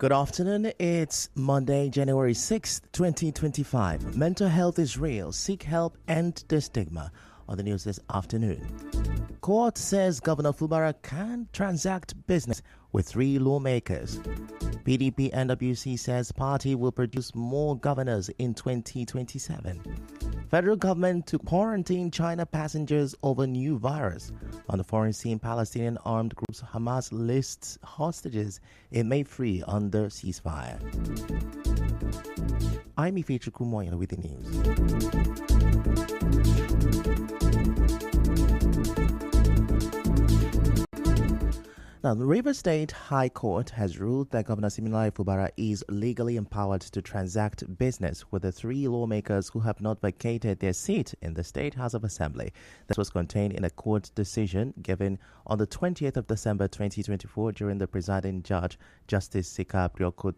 Good afternoon. It's Monday, January 6th, 2025. Mental health is real. Seek help, end the stigma. On the news this afternoon. Court says Governor Fubara can transact business with 3 lawmakers. PDP NWC says party will produce more governors in 2027. Federal government to quarantine China passengers over new virus. On the foreign scene, Palestinian armed groups Hamas lists hostages it may free under ceasefire. I'm Ife Chukwumoyo with the news. Now, the Rivers State High Court has ruled that Governor Siminalayi Fubara is legally empowered to transact business with the 3 lawmakers who have not vacated their seat in the State House of Assembly. This was contained in a court decision given on the 20th of December 2024 during the presiding judge, Justice Sika Prioko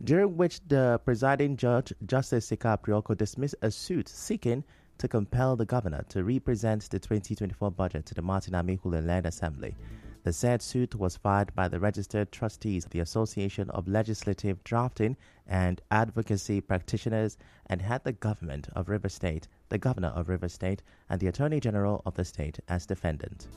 during which the presiding judge, Justice Sika Prioko, dismissed a suit seeking to compel the governor to represent the 2024 budget to the Martin Amaewhule-led Assembly. The said suit was filed by the registered trustees of the Association of Legislative Drafting and Advocacy Practitioners and had the government of Rivers State, the governor of Rivers State, and the Attorney General of the state as defendant.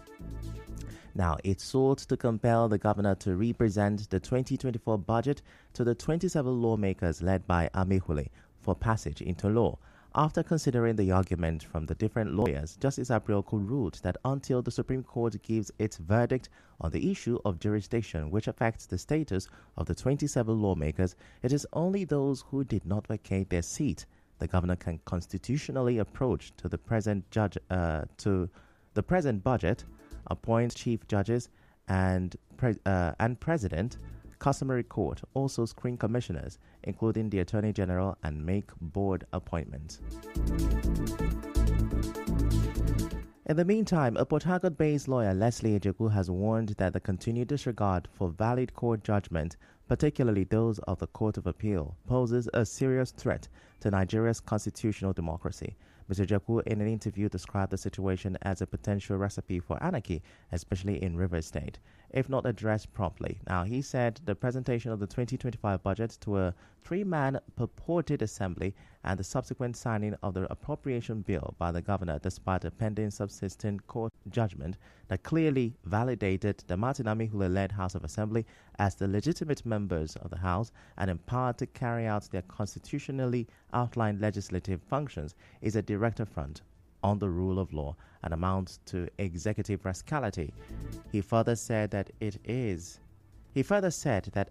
Now, it sought to compel the governor to represent the 2024 budget to the 27 lawmakers led by Amaewhule for passage into law. After considering the argument from the different lawyers, Justice Aprioko ruled that until the Supreme Court gives its verdict on the issue of jurisdiction which affects the status of the 27 lawmakers, it is only those who did not vacate their seat the governor can constitutionally approach to the present budget, appoint chief judges and president. Customary court also screen commissioners, including the Attorney General, and make board appointments. In the meantime, a Port Harcourt-based lawyer, Leslie Ejeku, has warned that the continued disregard for valid court judgment, particularly those of the Court of Appeal, poses a serious threat to Nigeria's constitutional democracy. Mr. Ejeku, in an interview, described the situation as a potential recipe for anarchy, especially in Rivers State, if not addressed promptly. Now, he said the presentation of the 2025 budget to a 3-man purported assembly and the subsequent signing of the appropriation bill by the governor despite a pending subsistent court judgment that clearly validated the Martin Amaewhule-led House of Assembly as the legitimate members of the House and empowered to carry out their constitutionally outlined legislative functions is a direct affront on the rule of law and amounts to executive rascality. He further said that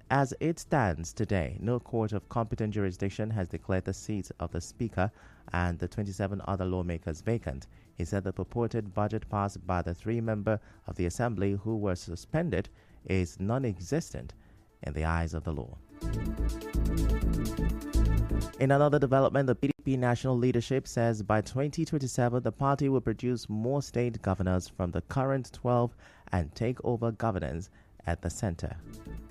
as it stands today, no court of competent jurisdiction has declared the seats of the Speaker and the 27 other lawmakers vacant. He said the purported budget passed by the 3 members of the Assembly who were suspended is non-existent in the eyes of the law. In another development, the PDP national leadership says by 2027, the party will produce more state governors from the current 12 and take over governance at the center.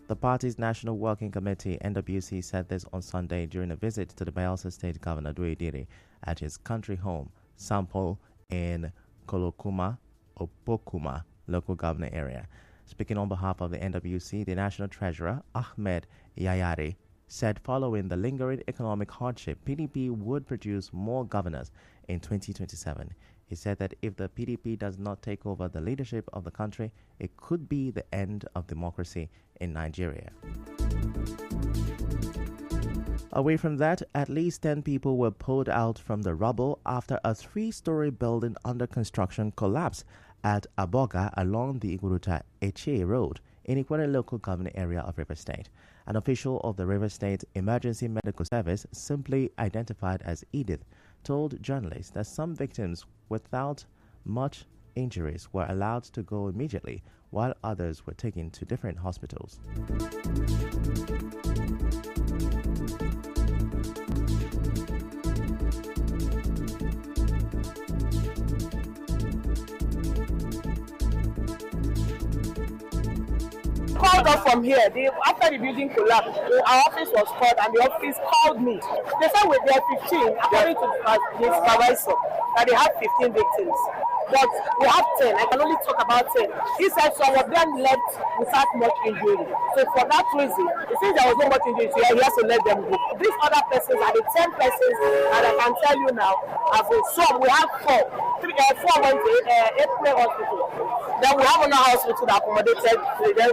The party's National Working Committee, NWC, said this on Sunday during a visit to the Bayelsa State Governor Duidiri at his country home, Sample, in Kolokuma, Opokuma, local government area. Speaking on behalf of the NWC, the National Treasurer, Ahmed Yayari, said following the lingering economic hardship, PDP would produce more governors in 2027. He said that if the PDP does not take over the leadership of the country, it could be the end of democracy in Nigeria. Away from that, at least 10 people were pulled out from the rubble after a 3-story building under construction collapsed at Aboga along the Iguruta Eche Road in Ikwere local government area of Rivers State. An official of the Rivers State Emergency Medical Service, simply identified as Edith, told journalists that some victims without much injuries were allowed to go immediately, while others were taken to different hospitals. Called us from here. After the building collapsed, our office was called and the office called me. They said with their 15, according to the supervisor, that they had 15 victims. but we have 10. I can only talk about 10. He said some of them left without much injury. So for that reason, since there was no much injury, so he has to let them go. These other persons are the 10 persons, and I can tell you now, as in some, we have 4. 4 went to April Hospital. Then we have another hospital that accommodated them.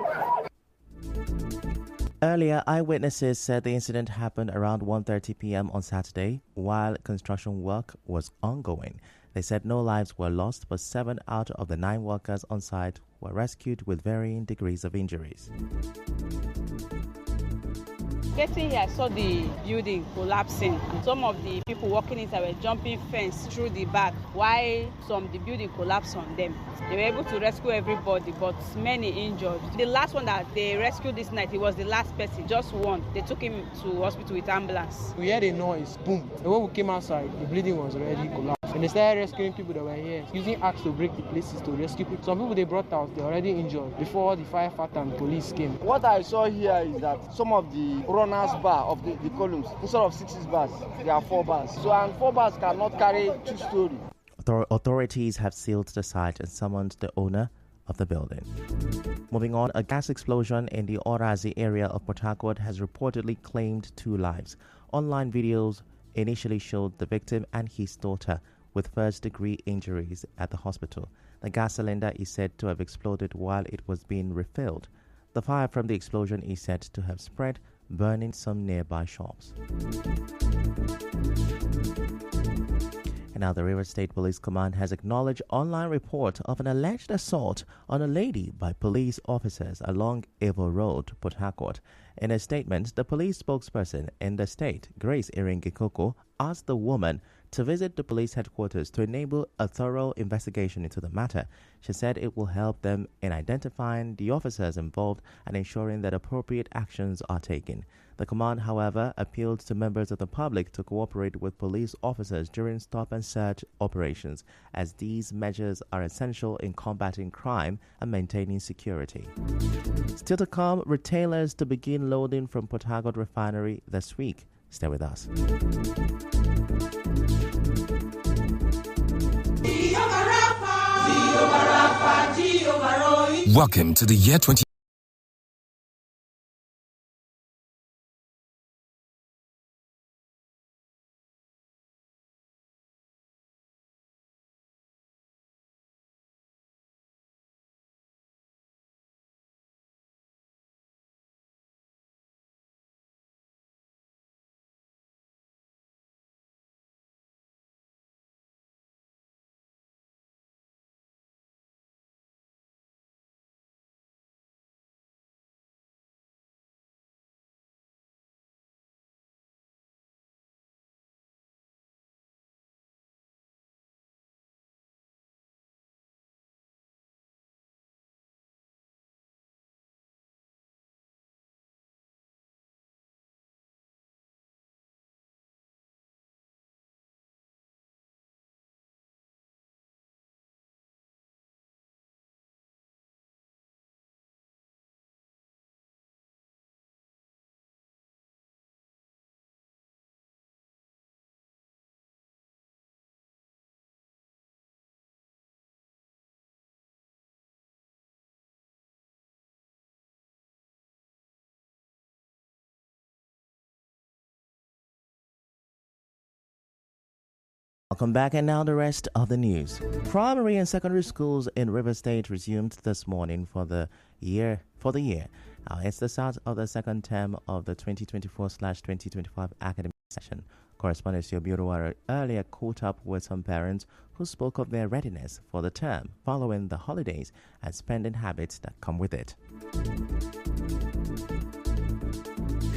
Earlier, eyewitnesses said the incident happened around 1:30 p.m. on Saturday while construction work was ongoing. They said no lives were lost, but 7 out of the 9 workers on site were rescued with varying degrees of injuries. Getting here, I saw the building collapsing. Some of the people working inside were jumping fence through the back, while the building collapsed on them. They were able to rescue everybody, but many injured. The last one that they rescued this night, he was the last person, just one. They took him to hospital with ambulance. We heard a noise, boom. And when we came outside, the building was already collapsed. And they started rescuing people that were here, using axe to break the places to rescue people. Some people they brought out, they're already injured before the firefighter and police came. What I saw here is that some of the runners bar of the columns, instead of 6 bars, there are 4 bars. So, and 4 bars cannot carry 2 stories. Authorities have sealed the site and summoned the owner of the building. Moving on, a gas explosion in the Orazi area of Port Harcourt has reportedly claimed 2 lives. Online videos initially showed the victim and his daughter with first-degree injuries at the hospital. The gas cylinder is said to have exploded while it was being refilled. The fire from the explosion is said to have spread, burning some nearby shops. And now the Rivers State Police Command has acknowledged online report of an alleged assault on a lady by police officers along Evo Road, Port Harcourt. In a statement, the police spokesperson in the state, Grace Iringikoko, asked the woman to visit the police headquarters to enable a thorough investigation into the matter. She said it will help them in identifying the officers involved and ensuring that appropriate actions are taken. The command, however, appealed to members of the public to cooperate with police officers during stop and search operations, as these measures are essential in combating crime and maintaining security. Still to come, retailers to begin loading from Port Harcourt Refinery this week. Stay with us. Welcome to the year 20. Welcome back, and now the rest of the news. Primary and secondary schools in Rivers State resumed this morning for the year. Now, it's the start of the second term of the 2024/2025 academic session. Correspondent Siobiruwa earlier caught up with some parents who spoke of their readiness for the term following the holidays and spending habits that come with it.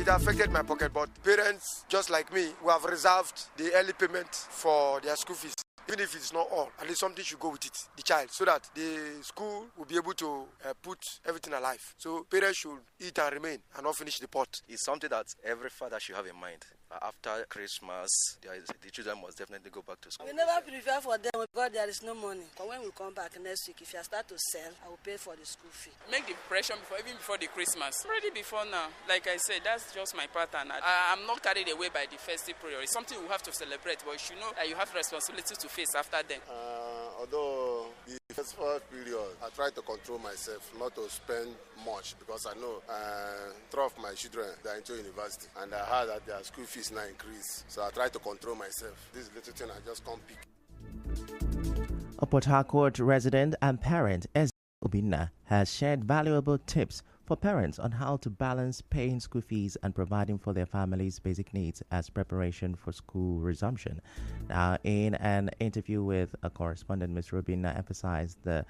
It affected my pocket, but parents, just like me, who have reserved the early payment for their school fees. Even if it's not all, at least something should go with it, the child, so that the school will be able to put everything alive. So parents should eat and remain and not finish the pot. It's something that every father should have in mind. After Christmas, the children must definitely go back to school. We never prepare for them because there is no money. But when we come back next week, if I start to sell, I will pay for the school fee. Make the preparation even before the Christmas. Already before now. Like I said, that's just my pattern. I'm not carried away by the festive period. It's something we have to celebrate, but you know that you have responsibilities to face after then. although the first period, I try to control myself not to spend much because I know three of my children they are into university and I heard that their school fees now increase. So I try to control myself. This little thing I just can't pick. A Port Harcourt resident and parent, Ezra Obinna, has shared valuable tips for parents on how to balance paying school fees and providing for their family's basic needs as preparation for school resumption. Now, in an interview with a correspondent, Mr. Obinna emphasized the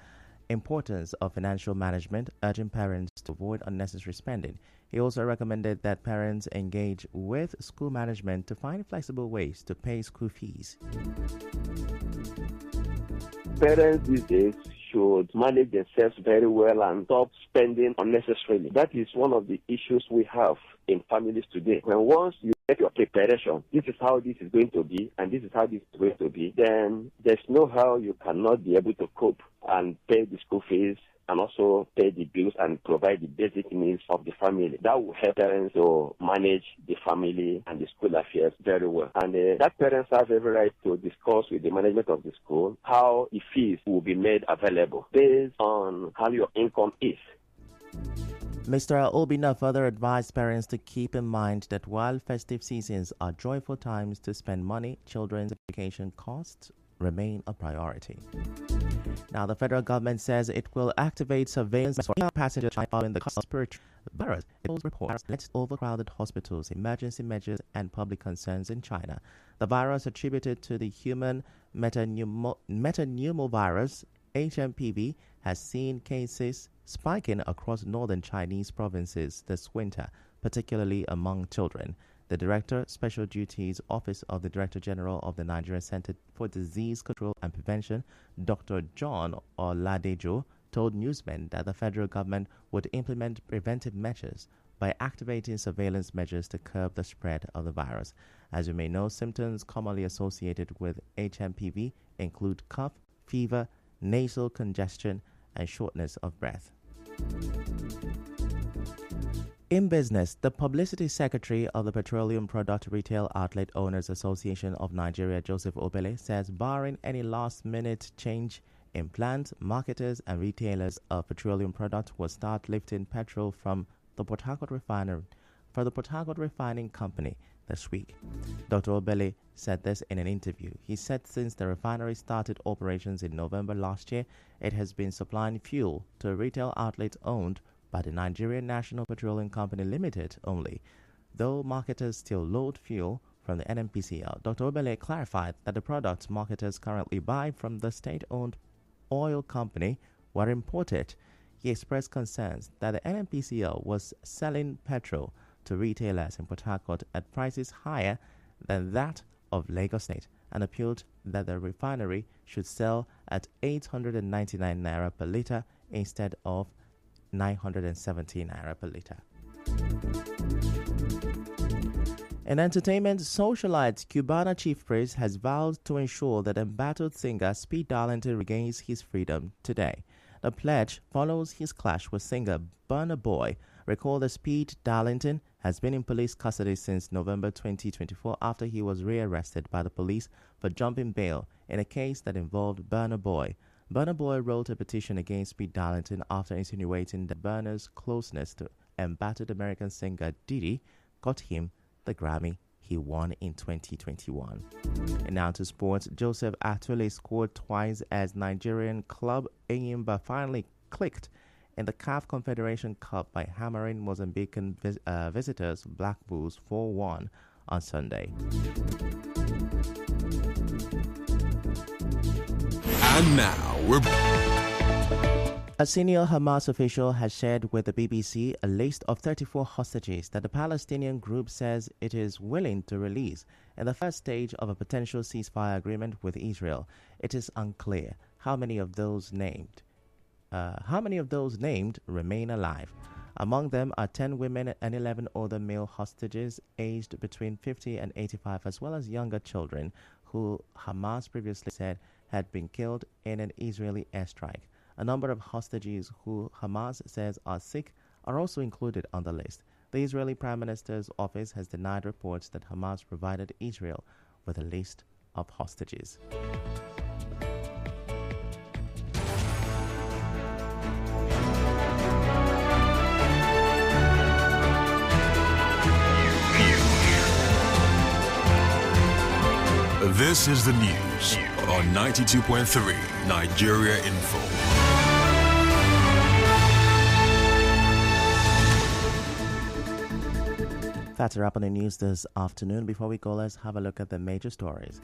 importance of financial management, urging parents to avoid unnecessary spending. He also recommended that parents engage with school management to find flexible ways to pay school fees. Parents these days should manage themselves very well and stop spending unnecessarily. That is one of the issues we have in families today. When once you get your preparation, this is how this is going to be and this is how this is going to be, then there's no how you cannot be able to cope and pay the school fees and also pay the bills and provide the basic needs of the family. That will help parents to manage the family and the school affairs very well. And that parents have every right to discuss with the management of the school how the fees will be made available based on how your income is. Mr. Obinna further advised parents to keep in mind that while festive seasons are joyful times to spend money, children's education costs remain a priority. Now, the federal government says it will activate surveillance for passenger following the respiratory virus. It will report overcrowded hospitals, emergency measures, and public concerns in China. The virus attributed to the human metapneumovirus HMPV has seen cases spiking across northern Chinese provinces this winter, particularly among children. The Director, Special Duties Office of the Director General of the Nigerian Center for Disease Control and Prevention, Dr. John Oladejo, told newsmen that the federal government would implement preventive measures by activating surveillance measures to curb the spread of the virus. As you may know, symptoms commonly associated with HMPV include cough, fever, nasal congestion, and shortness of breath. In business, the publicity secretary of the Petroleum Product Retail Outlet Owners Association of Nigeria, Joseph Obele, says barring any last-minute change in plans, marketers and retailers of petroleum products will start lifting petrol from the Port Harcourt refinery for the Port Harcourt Refining Company this week. Dr. Obele said this in an interview. He said since the refinery started operations in November last year, it has been supplying fuel to a retail outlet owned by the Nigerian National Petroleum Company Limited only, though marketers still load fuel from the NNPCL. Dr. Obele clarified that the products marketers currently buy from the state-owned oil company were imported. He expressed concerns that the NNPCL was selling petrol to retailers in Port Harcourt at prices higher than that of Lagos State and appealed that the refinery should sell at 899 naira per litre instead of 917 naira per litre. In entertainment, socialite Cubana Chief Priest has vowed to ensure that embattled singer Speed Darlington regains his freedom today. The pledge follows his clash with singer Burna Boy. Recall that Speed Darlington has been in police custody since November 2024 after he was rearrested by the police for jumping bail in a case that involved Burna Boy. Burna Boy wrote a petition against Speed Darlington after insinuating that Burna's closeness to embattled American singer Diddy got him the Grammy he won in 2021. And now to sports, Joseph Atule scored twice as Nigerian club Enyimba finally clicked in the CAF Confederation Cup by hammering Mozambican visitors Black Bulls 4-1 on Sunday. And now we're... A senior Hamas official has shared with the BBC a list of 34 hostages that the Palestinian group says it is willing to release in the first stage of a potential ceasefire agreement with Israel. It is unclear how many of those named remain alive. Among them are 10 women and 11 other male hostages aged between 50 and 85, as well as younger children who Hamas previously said had been killed in an Israeli airstrike. A number of hostages who Hamas says are sick are also included on the list. The Israeli Prime Minister's office has denied reports that Hamas provided Israel with a list of hostages. This is the news on 92.3 Nigeria Info. That's a wrap on the news this afternoon. Before we go, let's have a look at the major stories.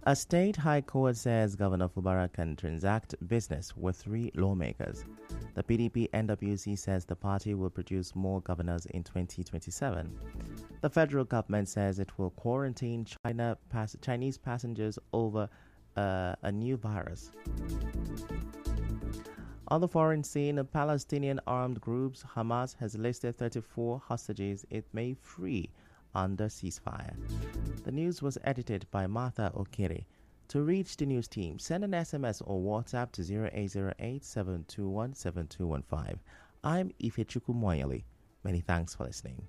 A state high court says Governor Fubara can transact business with 3 lawmakers. The PDP NWC says the party will produce more governors in 2027. The federal government says it will quarantine Chinese passengers over a new virus. On the foreign scene, Palestinian armed groups Hamas has listed 34 hostages it may free under ceasefire. The news was edited by Martha Okere. To reach the news team, send an SMS or WhatsApp to 0808-721-7215. I'm Ifechukwu Moyali. Many thanks for listening.